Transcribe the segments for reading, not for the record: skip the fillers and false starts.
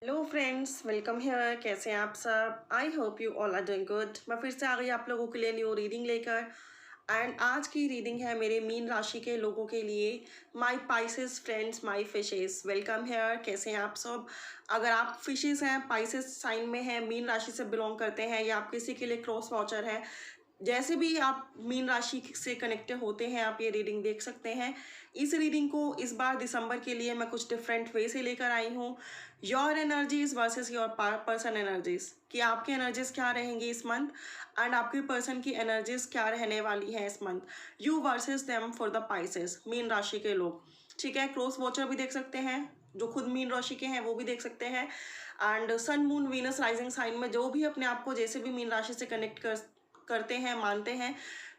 Hello friends, welcome here. कैसे हैं आप सब? I hope you all are doing good. मैं फिर से आ गई आप लोगों के लिए न्यू रीडिंग लेकर। एंड आज की रीडिंग है मेरे मीन राशि के लोगों के लिए। My Pisces friends, my fishes, welcome here. कैसे हैं आप सब? अगर आप फिशेस हैं, पाइसेस साइन में हैं, मीन राशि से बिलोंग करते हैं, या आप किसी के लिए क्रॉस वॉचर हैं, जैसे भी आप मीन राशि से कनेक्टेड होते हैं, आप ये रीडिंग देख सकते हैं। इस रीडिंग को इस बार दिसंबर के लिए मैं कुछ डिफरेंट वे से लेकर आई हूँ। Your energies versus your person energies, कि आपकी एनर्जीज क्या रहेंगी इस मंथ एंड आपकी पर्सन की एनर्जीज क्या रहने वाली है इस month. You versus them for the Pisces, mean राशि के लोग। ठीक है, क्रॉस वॉचर भी देख सकते हैं, जो खुद मीन राशि के हैं वो भी देख सकते हैं। And sun moon Venus rising sign में जो भी अपने आप को जैसे भी मीन राशि से कनेक्ट करते हैं, मानते हैं,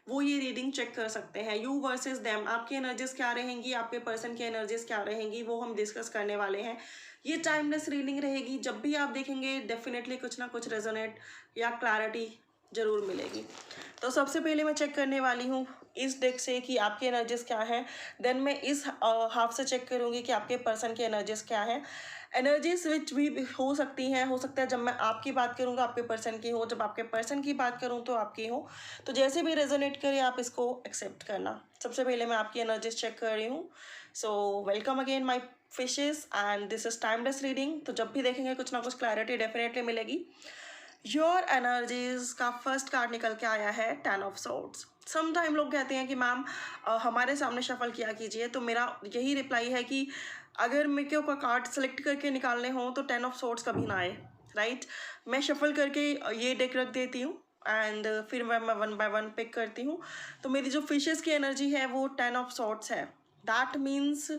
वो ये रीडिंग चेक कर सकते हैं। यू वर्सेस देम, आपकी एनर्जीज क्या रहेंगी, आपके पर्सन की एनर्जीज क्या रहेंगी, वो हम डिस्कस करने वाले हैं। ये टाइमलेस रीडिंग रहेगी, जब भी आप देखेंगे डेफिनेटली कुछ ना कुछ रेजोनेट या क्लैरिटी जरूर मिलेगी। तो सबसे पहले मैं चेक करने वाली हूँ इस डेक से कि आपकी एनर्जीज क्या है। देन मैं इस हाफ से चेक करूँगी कि आपके पर्सन की एनर्जीज क्या है। एनर्जी स्विच भी हो सकती हैं, हो सकता है जब मैं आपकी बात करूँगा आपके पर्सन की हो, जब आपके पर्सन की बात करूँ तो आपकी हो। तो जैसे भी रेजोनेट करे आप इसको एक्सेप्ट करना। सबसे पहले मैं आपकी एनर्जीज चेक कर रही हूँ। So welcome again my fishes and this is timeless reading. तो जब भी देखेंगे कुछ ना कुछ क्लैरिटी डेफिनेटली मिलेगी। योर एनर्जीज का फर्स्ट कार्ड निकल के आया है 10 ऑफ सोर्ड्स। सम टाइम लोग कहते हैं कि मैम हमारे सामने शफल किया कीजिए, तो मेरा यही रिप्लाई है कि अगर मेरे को कार्ड सेलेक्ट करके निकालने हो तो 10 ऑफ सोर्ड्स कभी ना आए, राइट। मैं शफल करके ये डेक रख देती हूँ एंड फिर मैं वन बाय वन पिक करती हूँ। तो मेरी जो फिशेस की एनर्जी है वो 10 ऑफ सोर्ड्स है। दैट मीन्स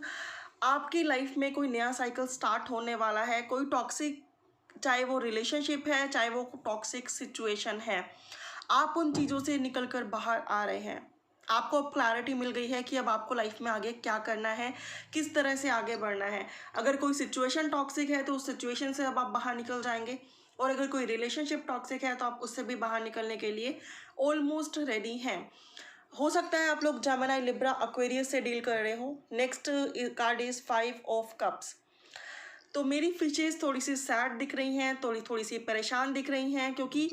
आपकी लाइफ में कोई नया साइकिल स्टार्ट होने वाला है। कोई टॉक्सिक, चाहे वो रिलेशनशिप है, चाहे वो टॉक्सिक सिचुएशन है, आप उन चीज़ों से निकल कर बाहर आ रहे हैं। आपको अब क्लैरिटी मिल गई है कि अब आपको लाइफ में आगे क्या करना है, किस तरह से आगे बढ़ना है। अगर कोई सिचुएशन टॉक्सिक है तो उस सिचुएशन से अब आप बाहर निकल जाएंगे, और अगर कोई रिलेशनशिप टॉक्सिक है तो आप उससे भी बाहर निकलने के लिए ऑलमोस्ट रेडी हैं। हो सकता है आप लोग जेमिनी, लिब्रा, एक्वेरियस से डील कर रहे हो। Next card is 5 of cups. तो मेरी फिशेस थोड़ी सी सैड दिख रही हैं, थोड़ी थोड़ी सी परेशान दिख रही हैं, क्योंकि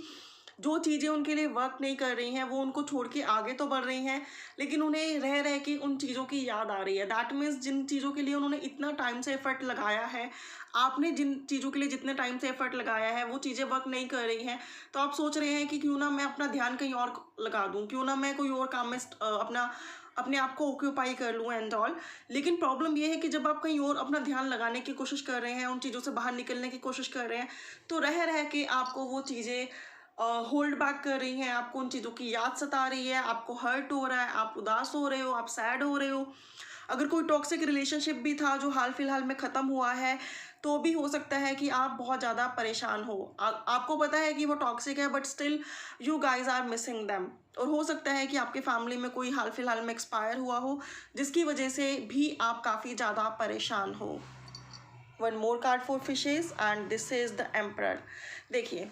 जो चीज़ें उनके लिए वर्क नहीं कर रही हैं वो उनको छोड़ के आगे तो बढ़ रही हैं, लेकिन उन्हें रह रह के उन चीज़ों की याद आ रही है। दैट मीन्स जिन चीज़ों के लिए उन्होंने इतना टाइम से एफर्ट लगाया है, आपने जिन चीज़ों के लिए जितने टाइम से एफर्ट लगाया है वो चीज़ें वर्क नहीं कर रही हैं, तो आप सोच रहे हैं कि क्यों ना मैं अपना ध्यान कहीं और लगा दूँ, क्यों ना मैं कोई और काम में अपने आप को ऑक्यूपाई कर लूँ एंड ऑल। लेकिन प्रॉब्लम ये है कि जब आप कहीं और अपना ध्यान लगाने की कोशिश कर रहे हैं, उन चीज़ों से बाहर निकलने की कोशिश कर रहे हैं, तो रह रह के आपको वो चीज़ें होल्ड बैक कर रही हैं, आपको उन चीज़ों की याद सता रही है, आपको हर्ट हो रहा है, आप उदास हो रहे हो, आप सैड हो रहे हो। अगर कोई टॉक्सिक रिलेशनशिप भी था जो हाल फिलहाल में ख़त्म हुआ है, तो भी हो सकता है कि आप बहुत ज़्यादा परेशान हो। आपको पता है कि वो टॉक्सिक है, but still you guys are missing them. और हो सकता है कि आपके फैमिली में कोई हाल फिलहाल में एक्सपायर हुआ हो, जिसकी वजह से भी आप काफ़ी ज़्यादा परेशान हो। One more card for fishes and this is the emperor. देखिए,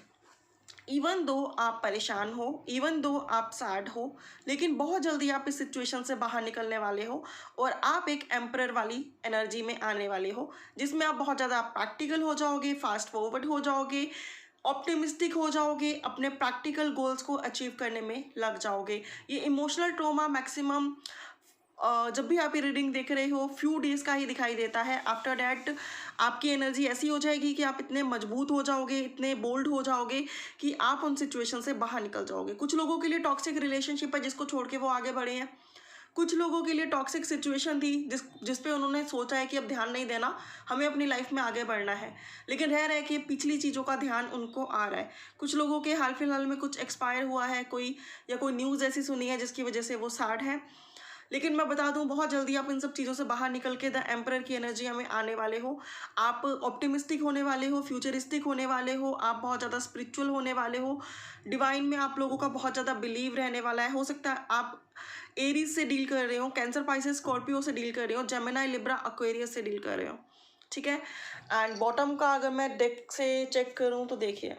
इवन दो आप परेशान हो, इवन दो आप सैड हो, लेकिन बहुत जल्दी आप इस सिचुएशन से बाहर निकलने वाले हो, और आप एक एम्परर वाली एनर्जी में आने वाले हो, जिसमें आप बहुत ज़्यादा प्रैक्टिकल हो जाओगे, फास्ट फॉरवर्ड हो जाओगे, ऑप्टिमिस्टिक हो जाओगे, अपने प्रैक्टिकल गोल्स को अचीव करने में लग जाओगे। ये इमोशनल ट्रॉमा मैक्सिमम जब भी आप ये रीडिंग देख रहे हो फ्यू डेज का ही दिखाई देता है। आफ्टर डैट आपकी एनर्जी ऐसी हो जाएगी कि आप इतने मजबूत हो जाओगे, इतने बोल्ड हो जाओगे कि आप उन सिचुएशन से बाहर निकल जाओगे। कुछ लोगों के लिए टॉक्सिक रिलेशनशिप है जिसको छोड़ के वो आगे बढ़े हैं। कुछ लोगों के लिए टॉक्सिक सिचुएशन थी जिस पे उन्होंने सोचा है कि अब ध्यान नहीं देना, हमें अपनी लाइफ में आगे बढ़ना है, लेकिन रह रहे कि पिछली चीज़ों का ध्यान उनको आ रहा है। कुछ लोगों के हाल फिलहाल में कुछ एक्सपायर हुआ है कोई, या कोई न्यूज़ ऐसी सुनी है जिसकी वजह से वो सैड है। लेकिन मैं बता दूं, बहुत जल्दी आप इन सब चीज़ों से बाहर निकल के द एम्परर की एनर्जी में आने वाले हो। आप ऑप्टिमिस्टिक होने वाले हो, फ्यूचरिस्टिक होने वाले हो, आप बहुत ज़्यादा स्पिरिचुअल होने वाले हो। डिवाइन में आप लोगों का बहुत ज़्यादा बिलीव रहने वाला है। हो सकता है आप एरीज से डील कर रहे हो, कैंसर, पाइसेस, स्कॉर्पियो से डील कर रहे हो, जेमिनी, लिब्रा, एक्वेरियस से डील कर रहे हो। ठीक है। एंड बॉटम का अगर मैं डेक से चेक करूँ तो देखिए,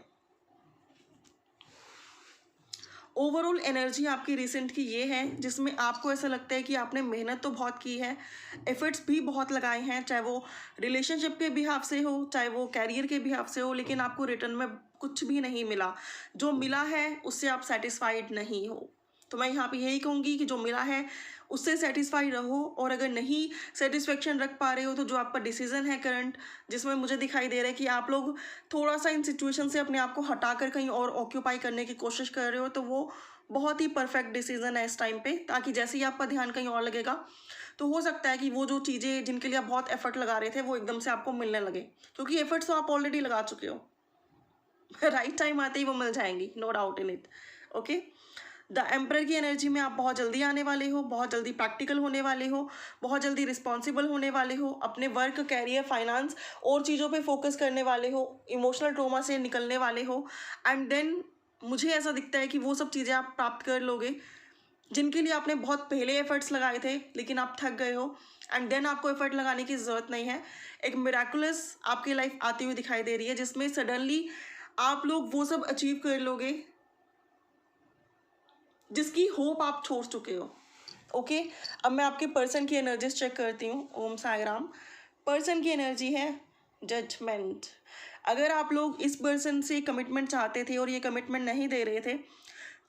ओवरऑल एनर्जी आपकी रिसेंट की ये है जिसमें आपको ऐसा लगता है कि आपने मेहनत तो बहुत की है, एफर्ट्स भी बहुत लगाए हैं, चाहे वो रिलेशनशिप के बिहाफ से हो, चाहे वो कैरियर के बिहाफ से हो, लेकिन आपको रिटर्न में कुछ भी नहीं मिला। जो मिला है उससे आप सेटिस्फाइड नहीं हो। तो मैं यहाँ पे यही कहूँगी कि जो मिला है उससे सेटिस्फाई रहो, और अगर नहीं सेटिस्फेक्शन रख पा रहे हो तो जो आपका डिसीजन है करंट, जिसमें मुझे दिखाई दे रहा है कि आप लोग थोड़ा सा इन सिचुएशन से अपने आप को हटाकर कहीं और ऑक्यूपाई करने की कोशिश कर रहे हो, तो वो बहुत ही परफेक्ट डिसीजन है इस टाइम पे। ताकि जैसे ही आपका ध्यान कहीं और लगेगा तो हो सकता है कि वो जो चीज़ें जिनके लिए आप बहुत एफर्ट लगा रहे थे वो एकदम से आपको मिलने लगे, क्योंकि एफर्ट्स तो आप ऑलरेडी लगा चुके हो। राइट टाइम आते ही वो मिल जाएंगी, no doubt in it. Okay, the emperor की एनर्जी में आप बहुत जल्दी आने वाले हो, बहुत जल्दी प्रैक्टिकल होने वाले हो, बहुत जल्दी रिस्पॉन्सिबल होने वाले हो, अपने वर्क, कैरियर, फाइनेंस और चीज़ों पे फोकस करने वाले हो, इमोशनल ट्रॉमा से निकलने वाले हो। एंड देन मुझे ऐसा दिखता है कि वो सब चीज़ें आप प्राप्त कर लोगे जिनके लिए आपने बहुत पहले एफर्ट्स लगाए थे, लेकिन आप थक गए हो। एंड देन आपको एफर्ट लगाने की ज़रूरत नहीं है। एक मिराकुलस आपकी लाइफ आती हुई दिखाई दे रही है जिसमें सडनली आप लोग वो सब अचीव कर लोगे जिसकी होप आप छोड़ चुके हो। ओके, अब मैं आपके पर्सन की एनर्जीज चेक करती हूँ। ओम साई राम। पर्सन की एनर्जी है जजमेंट। अगर आप लोग इस पर्सन से कमिटमेंट चाहते थे और ये कमिटमेंट नहीं दे रहे थे,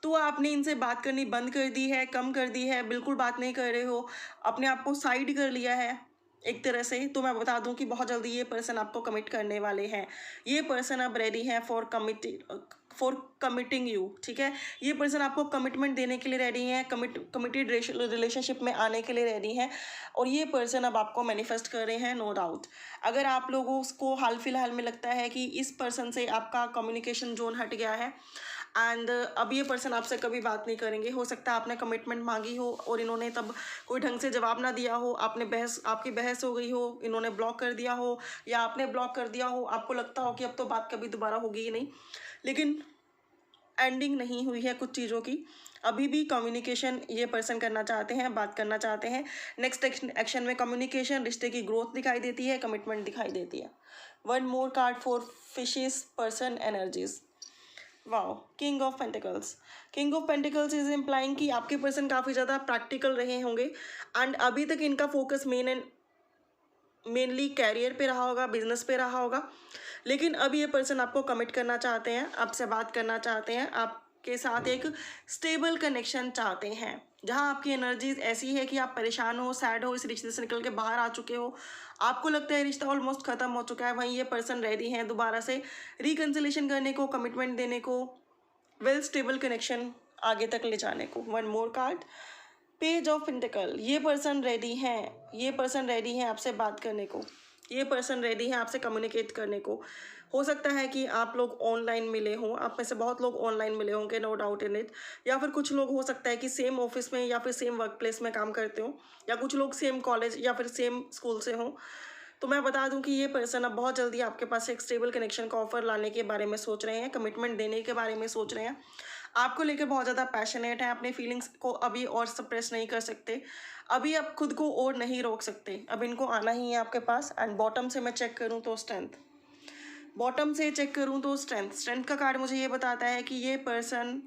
तो आपने इनसे बात करनी बंद कर दी है, कम कर दी है, बिल्कुल बात नहीं कर रहे हो, अपने आप को साइड कर लिया है एक तरह से। तो मैं बता दूं कि बहुत जल्दी ये पर्सन आपको कमिट करने वाले हैं। ये पर्सन अब रेडी है फॉर कमिटिंग यू। ठीक है, ये पर्सन आपको कमिटमेंट देने के लिए रेडी है, कमिटेड रिलेशनशिप में आने के लिए रेडी है, और ये पर्सन अब आपको मैनिफेस्ट कर रहे हैं, नो डाउट। अगर आप लोगों को हाल फिलहाल में लगता है कि इस पर्सन से आपका कम्युनिकेशन जोन हट गया है एंड अब ये पर्सन आपसे कभी बात नहीं करेंगे, हो सकता है आपने कमिटमेंट मांगी हो और इन्होंने तब कोई ढंग से जवाब ना दिया हो, आपकी बहस हो गई हो, इन्होंने ब्लॉक कर दिया हो या आपने ब्लॉक कर दिया हो, आपको लगता हो कि अब तो बात कभी दोबारा होगी ही नहीं, लेकिन एंडिंग नहीं हुई है कुछ चीज़ों की। अभी भी कम्युनिकेशन ये पर्सन करना चाहते हैं, बात करना चाहते हैं। नेक्स्ट एक्शन में कम्युनिकेशन, रिश्ते की ग्रोथ दिखाई देती है, कमिटमेंट दिखाई देती है। One more card for fishes person energies. Wow, king of pentacles. King of pentacles is implying कि आपके पर्सन काफ़ी ज़्यादा प्रैक्टिकल रहे होंगे एंड अभी तक इनका फोकस मेनली कैरियर पे रहा होगा, बिजनेस पे रहा होगा, लेकिन अब ये पर्सन आपको कमिट करना चाहते हैं, आपसे बात करना चाहते हैं, आपके साथ एक स्टेबल कनेक्शन चाहते हैं। जहाँ आपकी एनर्जीज ऐसी है कि आप परेशान हो, सैड हो, इस रिश्ते से निकल के बाहर आ चुके हो, आपको लगता है रिश्ता ऑलमोस्ट ख़त्म हो चुका है, वहीं ये पर्सन रेडी है दोबारा से रिकन्सिलेशन करने को, कमिटमेंट देने को, वेल स्टेबल कनेक्शन आगे तक ले जाने को। One more card, page of pentacle. ये पर्सन रेडी हैं, ये पर्सन रेडी है आपसे बात करने को, ये पर्सन रेडी है आपसे कम्युनिकेट करने को। हो सकता है कि आप लोग ऑनलाइन मिले हों, आप में से बहुत लोग ऑनलाइन मिले होंगे, नो डाउट इन इट, या फिर कुछ लोग हो सकता है कि सेम ऑफिस में या फिर सेम वर्क प्लेस में काम करते हो, या कुछ लोग सेम कॉलेज या फिर सेम स्कूल से हों। तो मैं बता दूं कि ये पर्सन अब बहुत जल्दी आपके पास एक स्टेबल कनेक्शन का ऑफर लाने के बारे में सोच रहे हैं, कमिटमेंट देने के बारे में सोच रहे हैं, आपको लेकर बहुत ज़्यादा पैशनेट है, अपने फीलिंग्स को अभी और सप्रेस नहीं कर सकते, अभी आप खुद को और नहीं रोक सकते, अब इनको आना ही है आपके पास। एंड बॉटम से मैं चेक करूं तो स्ट्रेंथ, बॉटम से चेक करूं तो स्ट्रेंथ का कार्ड मुझे ये बताता है कि ये पर्सन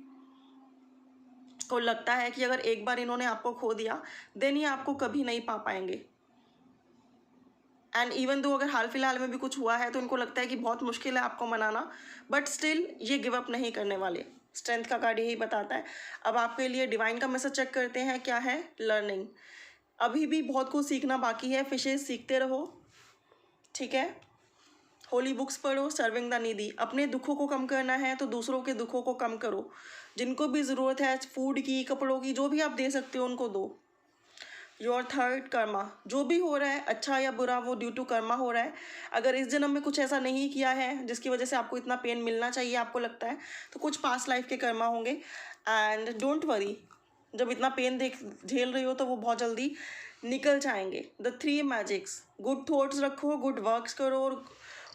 को लगता है कि अगर एक बार इन्होंने आपको खो दिया देन ये आपको कभी नहीं पा पाएंगे। एंड इवन दो अगर हाल फिलहाल में भी कुछ हुआ है तो इनको लगता है कि बहुत मुश्किल है आपको मनाना, बट स्टिल ये गिव अप नहीं करने वाले। स्ट्रेंथ का कार्ड यही बताता है। अब आपके लिए डिवाइन का मैसेज चेक करते हैं, क्या है? लर्निंग। अभी भी बहुत कुछ सीखना बाकी है, फिशेस, सीखते रहो, ठीक है। होली बुक्स पढ़ो, सर्विंग द नीडी। अपने दुखों को कम करना है तो दूसरों के दुखों को कम करो, जिनको भी ज़रूरत है फूड की, कपड़ों की, जो भी आप दे सकते हो उनको दो। योर थर्ड कर्मा, जो भी हो रहा है अच्छा या बुरा वो ड्यू टू कर्मा हो रहा है। अगर इस जन्म में कुछ ऐसा नहीं किया है जिसकी वजह से आपको इतना पेन मिलना चाहिए आपको लगता है, तो कुछ पास्ट लाइफ के कर्मा होंगे। एंड डोंट वरी, जब इतना पेन झेल रही हो तो वो बहुत जल्दी निकल जाएंगे। The three magics, good thoughts रखो, गुड वर्क्स करो और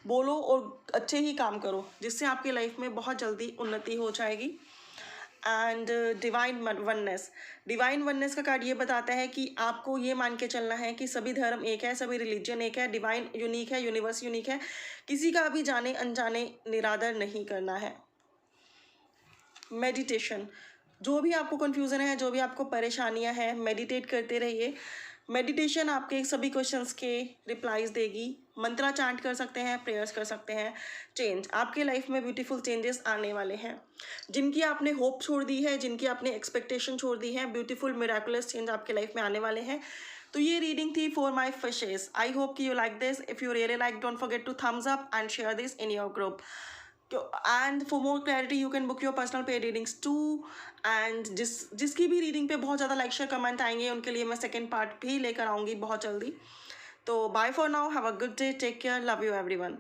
बोलो और अच्छे ही काम करो, जिससे आपकी लाइफ में बहुत जल्दी उन्नति हो जाएगी। And divine oneness, divine oneness का कार्ड ये बताता है कि आपको ये मान के चलना है कि सभी धर्म एक है, सभी रिलीजन एक है, डिवाइन यूनिक है, यूनिवर्स यूनिक है, किसी का भी जाने अनजाने निरादर नहीं करना है। मेडिटेशन, जो भी आपको कन्फ्यूज़न है, जो भी आपको परेशानियां हैं, मेडिटेट करते रहिए। मेडिटेशन आपके सभी क्वेश्चंस के रिप्लाईज देगी। मंत्रा चांट कर सकते हैं, प्रेयर्स कर सकते हैं। चेंज आपके लाइफ में ब्यूटीफुल चेंजेस आने वाले हैं। जिनकी आपने होप छोड़ दी है, जिनकी आपने एक्सपेक्टेशन छोड़ दी है, ब्यूटीफुल मिराकुलस चेंज आपके लाइफ में आने वाले हैं। तो ये रीडिंग थी for my fishes. I hope कि you like this. If you really like, don't forget to thumbs up and share this in your group. And for more clarity you can book your personal paid readings too. And जिसकी भी reading पे बहुत ज़्यादा like share comment आएंगे, उनके लिए मैं second part भी लेकर आऊँगी बहुत जल्दी. तो bye for now, have a good day, take care, love you everyone.